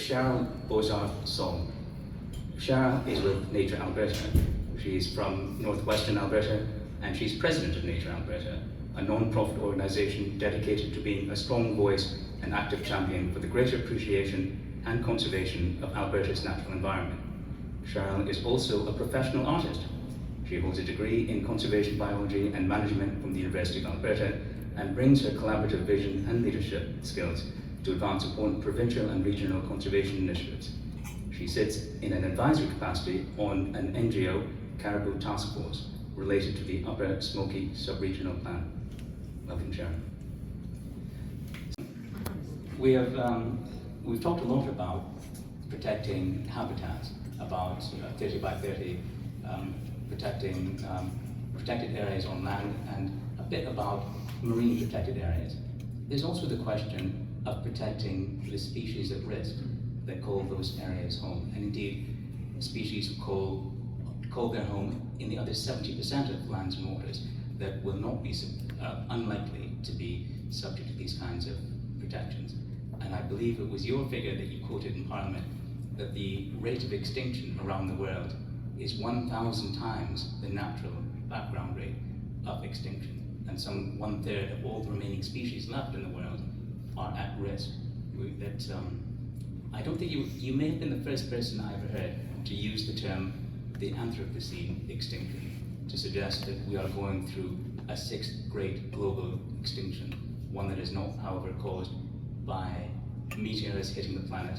Cheryl Bozarth Soll. Cheryl is with Nature Alberta. She's from northwestern Alberta, and she's president of Nature Alberta, a non-profit organization dedicated to being a strong voice and active champion for the greater appreciation and conservation of Alberta's natural environment. Cheryl is also a professional artist. She holds a degree in conservation biology and management from the University of Alberta and brings her collaborative vision and leadership skills to advance important provincial and regional conservation initiatives. She sits in an advisory capacity on an NGO Caribou Task Force related to the Upper Smoky Sub-Regional Plan. Welcome, Cheryl. We've talked a lot about protecting habitats, about 30 by 30, protecting protected areas on land, and a bit about marine protected areas. There's also the question of protecting the species at risk that call those areas home, and indeed species call their home in the other 70% of lands and waters that will not be unlikely to be subject to these kinds of protections. And I believe it was your figure that you quoted in Parliament that the rate of extinction around the world is 1,000 times the natural background rate of extinction, and some 1/3 of all the remaining species left in the world are at risk. I don't think you may have been the first person I ever heard to use the term the Anthropocene extinction to suggest that we are going through a sixth great global extinction, one that is not, however, caused by meteors hitting the planet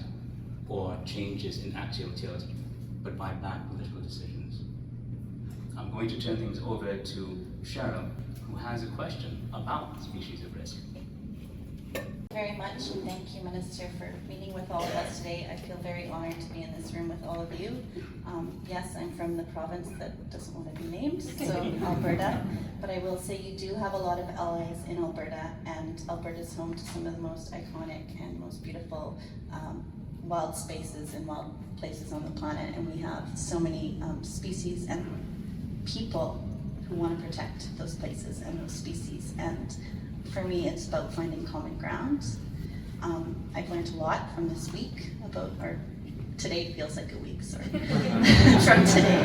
or changes in axial tilt, but by bad political decisions. I'm going to turn things over to Cheryl, who has a question about species at risk. Very much, and thank you, Minister, for meeting with all of us today. I feel very honored to be in this room with all of you. Yes, I'm from the province that doesn't want to be named, so Alberta, but I will say you do have a lot of allies in Alberta, and Alberta is home to some of the most iconic and most beautiful wild spaces and wild places on the planet, and we have so many species and people who want to protect those places and those species. And for me, it's about finding common ground. I've learned a lot from this week today feels like a week, sorry, from today,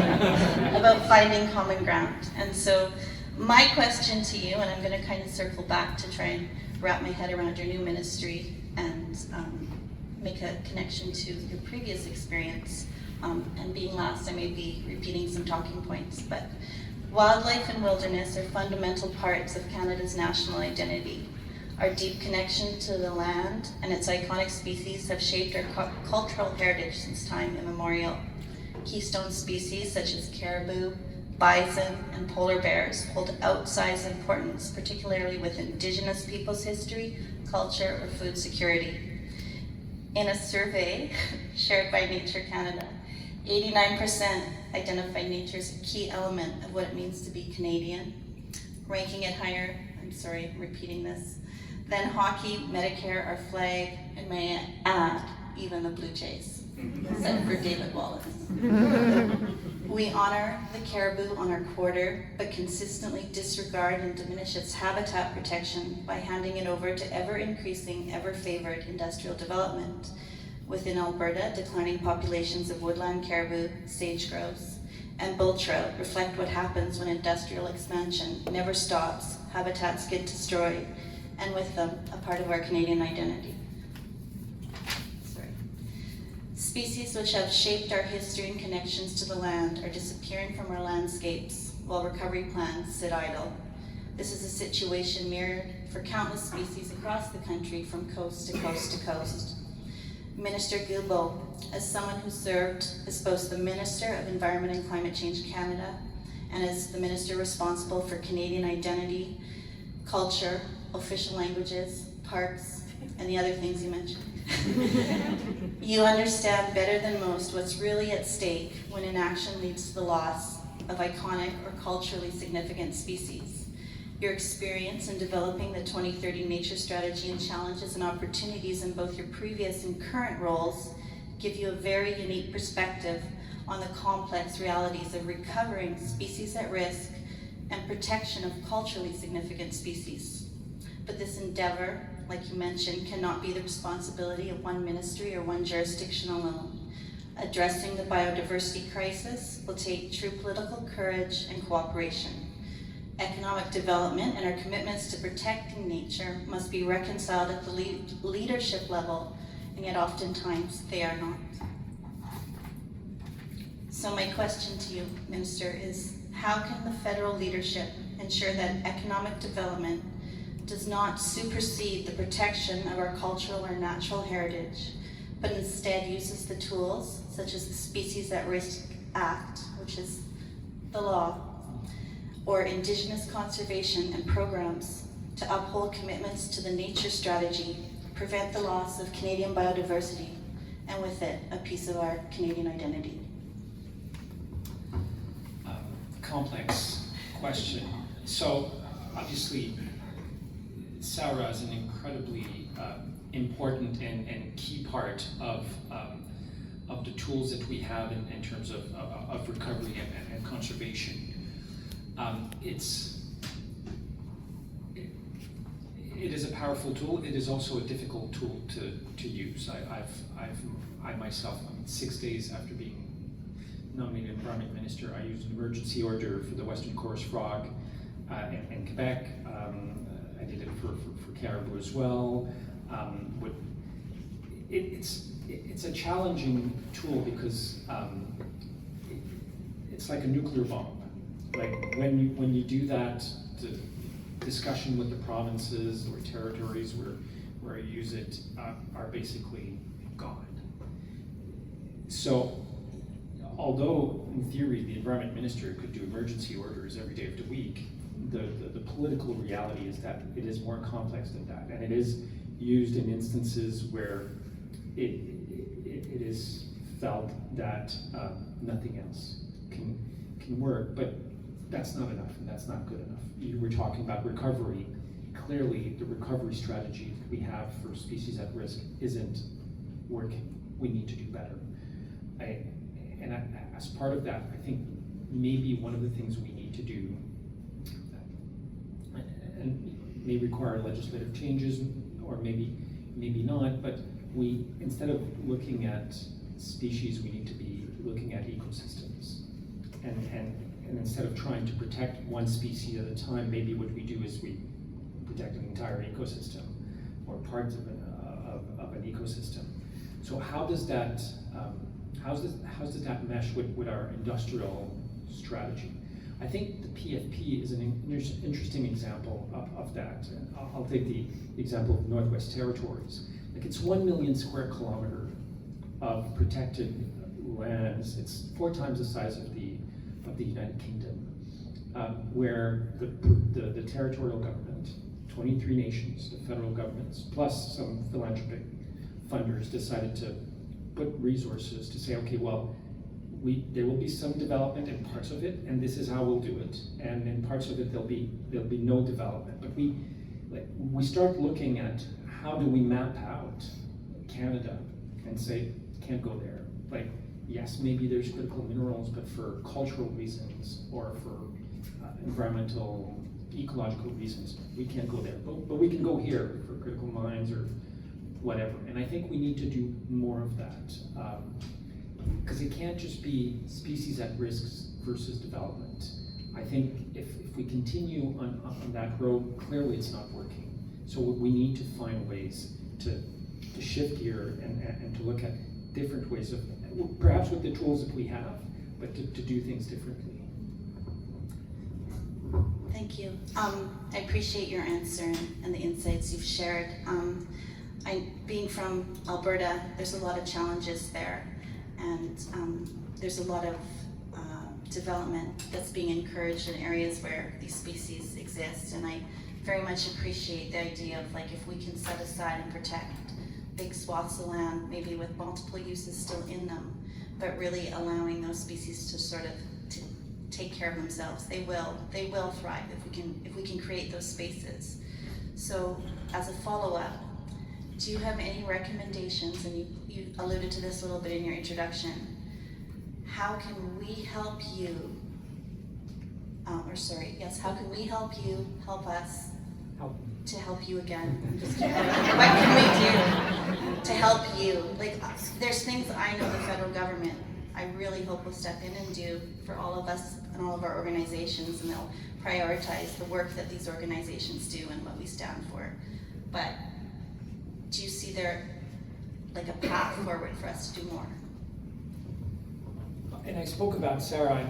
about finding common ground. And so my question to you, and I'm going to kind of circle back to try and wrap my head around your new ministry and make a connection to your previous experience. And being last, I may be repeating some talking points, but wildlife and wilderness are fundamental parts of Canada's national identity. Our deep connection to the land and its iconic species have shaped our cultural heritage since time immemorial. Keystone species such as caribou, bison, and polar bears hold outsized importance, particularly with Indigenous peoples' history, culture, or food security. In a survey shared by Nature Canada, 89% identified nature as a key element of what it means to be Canadian, ranking it higher, I'm sorry, I'm repeating this, than hockey, Medicare, our flag, and may I add, even the Blue Jays, except for David Wallace. We honor the caribou on our quarter, but consistently disregard and diminish its habitat protection by handing it over to ever-increasing, ever-favored industrial development. Within Alberta, declining populations of woodland caribou, sage-grouse, and bull trout reflect what happens when industrial expansion never stops, habitats get destroyed, and with them, a part of our Canadian identity. Species which have shaped our history and connections to the land are disappearing from our landscapes while recovery plans sit idle. This is a situation mirrored for countless species across the country from coast to coast to coast. Minister Guilbeault, as someone who served as both the Minister of Environment and Climate Change Canada and as the Minister responsible for Canadian identity, culture, official languages, parks, and the other things you mentioned. You understand better than most what's really at stake when inaction leads to the loss of iconic or culturally significant species. Your experience in developing the 2030 Nature Strategy and challenges and opportunities in both your previous and current roles give you a very unique perspective on the complex realities of recovering species at risk and protection of culturally significant species. But this endeavor like you mentioned, cannot be the responsibility of one ministry or one jurisdiction alone. Addressing the biodiversity crisis will take true political courage and cooperation. Economic development and our commitments to protecting nature must be reconciled at the leadership level, and yet oftentimes they are not. So my question to you, Minister, is how can the federal leadership ensure that economic development does not supersede the protection of our cultural or natural heritage, but instead uses the tools such as the Species at Risk Act, which is the law, or Indigenous conservation and programs to uphold commitments to the nature strategy, prevent the loss of Canadian biodiversity, and with it, a piece of our Canadian identity? Complex question. So obviously, SARA is an incredibly important and key part of the tools that we have in terms of recovery and conservation. It is a powerful tool. It is also a difficult tool to use. I myself, 6 days after being nominated Environment Minister, I used an emergency order for the Western Chorus frog in Quebec. I did it for caribou as well. It's a challenging tool because it's like a nuclear bomb. Like when you do that, the discussion with the provinces or territories where you use it are basically gone. So, although in theory the Environment Minister could do emergency orders every day of the week, the political reality is that it is more complex than that, and it is used in instances where it is felt that nothing else can work, but that's not enough, and that's not good enough. You were talking about recovery. Clearly, the recovery strategy that we have for species at risk isn't working. We need to do better. As part of that, I think maybe one of the things we need to do, and may require legislative changes, or maybe not, but instead of looking at species, we need to be looking at ecosystems. And instead of trying to protect one species at a time, maybe what we do is we protect an entire ecosystem or parts of an ecosystem. So how does that mesh with our industrial strategy? I think the PFP is an interesting example of that. And I'll take the example of Northwest Territories. Like, it's 1 million square kilometer of protected lands. It's 4 times the size of the United Kingdom, where the territorial government, 23 nations, the federal governments, plus some philanthropic funders decided to put resources to say, okay, well, there will be some development in parts of it, and this is how we'll do it. And in parts of it, there'll be no development. But we start looking at how do we map out Canada and say, can't go there. Like, yes, maybe there's critical minerals, but for cultural reasons or for environmental, ecological reasons, we can't go there. But we can go here for critical mines or whatever. And I think we need to do more of that. Because it can't just be species at risk versus development. I think if we continue on that road, clearly it's not working. So we need to find ways to shift gear and to look at different ways of, perhaps with the tools that we have, but to do things differently. Thank you. I appreciate your answer and the insights you've shared. Being from Alberta, there's a lot of challenges there, and there's a lot of development that's being encouraged in areas where these species exist, and I very much appreciate the idea of, like, if we can set aside and protect big swaths of land, maybe with multiple uses still in them, but really allowing those species to sort of take care of themselves. They will thrive if we can create those spaces. So as a follow-up, do you have any recommendations, and you alluded to this a little bit in your introduction, how can we help you, how can we help you help us to help you again? I'm just kidding. What can we do to help you? Like, there's things I know the federal government, I really hope will step in and do for all of us and all of our organizations, and they'll prioritize the work that these organizations do and what we stand for. But do you see there like a path forward for us to do more? And I spoke about Sarah.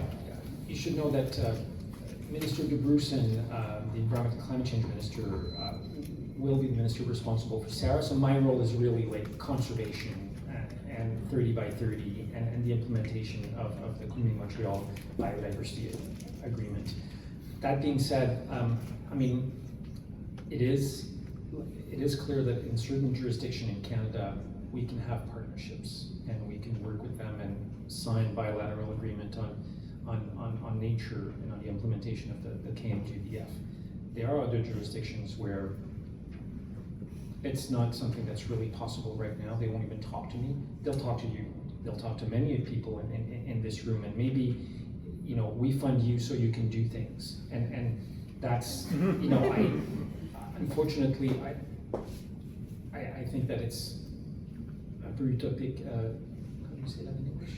You should know that Minister Guilbeault, the Environment and Climate Change Minister, will be the minister responsible for Sarah. So my role is really like conservation and 30 by 30 and the implementation of the Community Montreal Biodiversity Agreement. That being said, I mean, it is clear that in certain jurisdictions in Canada, we can have partnerships and we can work with them and sign bilateral agreement on nature and on the implementation of the KMGBF. There are other jurisdictions where it's not something that's really possible right now. They won't even talk to me. They'll talk to you. They'll talk to many people in this room, and maybe, you know, we fund you so you can do things. And that's, you know, unfortunately, I think that it's a very utopic, how do you say that in English?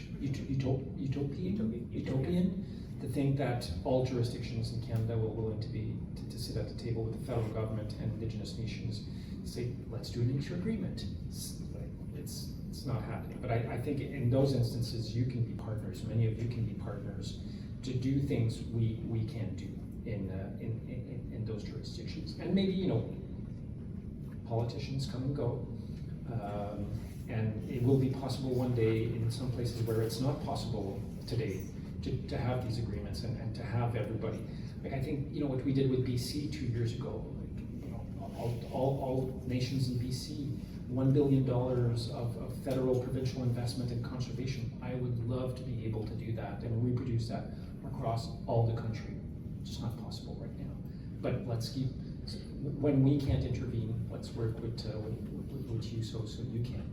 Utopian to think that all jurisdictions in Canada were willing to sit at the table with the federal government and Indigenous nations, say, let's do a nature agreement. It's not happening. But I think in those instances, you can be partners. Many of you can be partners to do things we can't do in those jurisdictions. And maybe, you know, politicians come and go. And it will be possible one day in some places where it's not possible today to have these agreements and to have everybody. Like, I think, you know, what we did with BC 2 years ago, like, you know, all nations in BC, $1 billion of federal provincial investment in conservation. I would love to be able to do that and reproduce that across all the country. It's not possible right now. But let's keep, when we can't intervene, let's work with you so you can.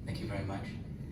Thank you very much.